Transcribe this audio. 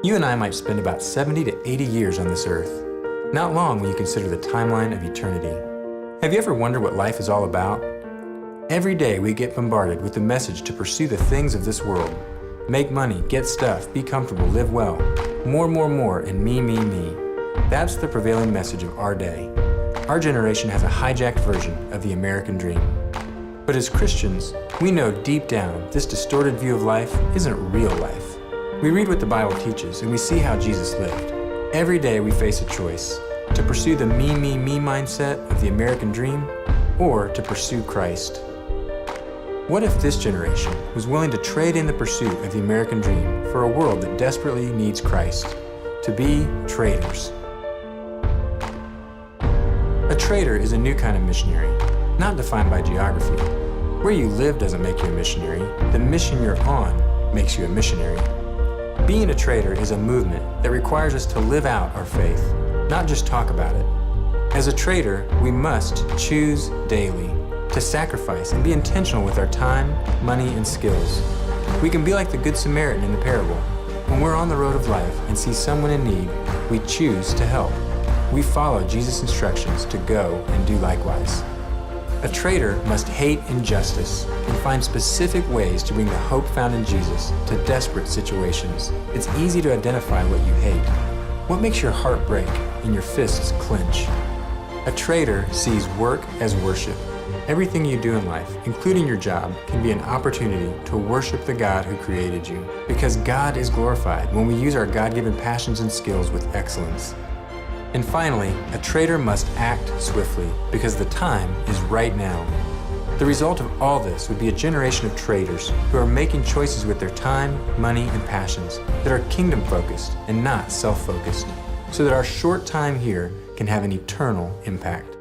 You and I might spend about 70 to 80 years on this earth. Not long when you consider the timeline of eternity. Have you ever wondered what life is all about? Every day we get bombarded with the message to pursue the things of this world. Make money, get stuff, be comfortable, live well. More, and me. That's the prevailing message of our day. Our generation has a hijacked version of the American dream. But as Christians, we know deep down this distorted view of life isn't real life. We read what the Bible teaches and we see how Jesus lived. Every day we face a choice: to pursue the me mindset of the American dream, or to pursue Christ. What if this generation was willing to trade in the pursuit of the American dream for a world that desperately needs Christ? To be traders. A trader is a new kind of missionary, not defined by geography. Where you live doesn't make you a missionary. The mission you're on makes you a missionary. Being a trader is a movement that requires us to live out our faith, not just talk about it. As a trader, we must choose daily to sacrifice and be intentional with our time, money, and skills. We can be like the Good Samaritan in the parable. When we're on the road of life and see someone in need, we choose to help. We follow Jesus' instructions to go and do likewise. A trader must hate injustice and find specific ways to bring the hope found in Jesus to desperate situations. It's easy to identify what you hate. What makes your heart break and your fists clench? A trader sees work as worship. Everything you do in life, including your job, can be an opportunity to worship the God who created you. Because God is glorified when we use our God-given passions and skills with excellence. And finally, a trader must act swiftly because the time is right now. The result of all this would be a generation of traders who are making choices with their time, money, and passions that are kingdom-focused and not self-focused, so that our short time here can have an eternal impact.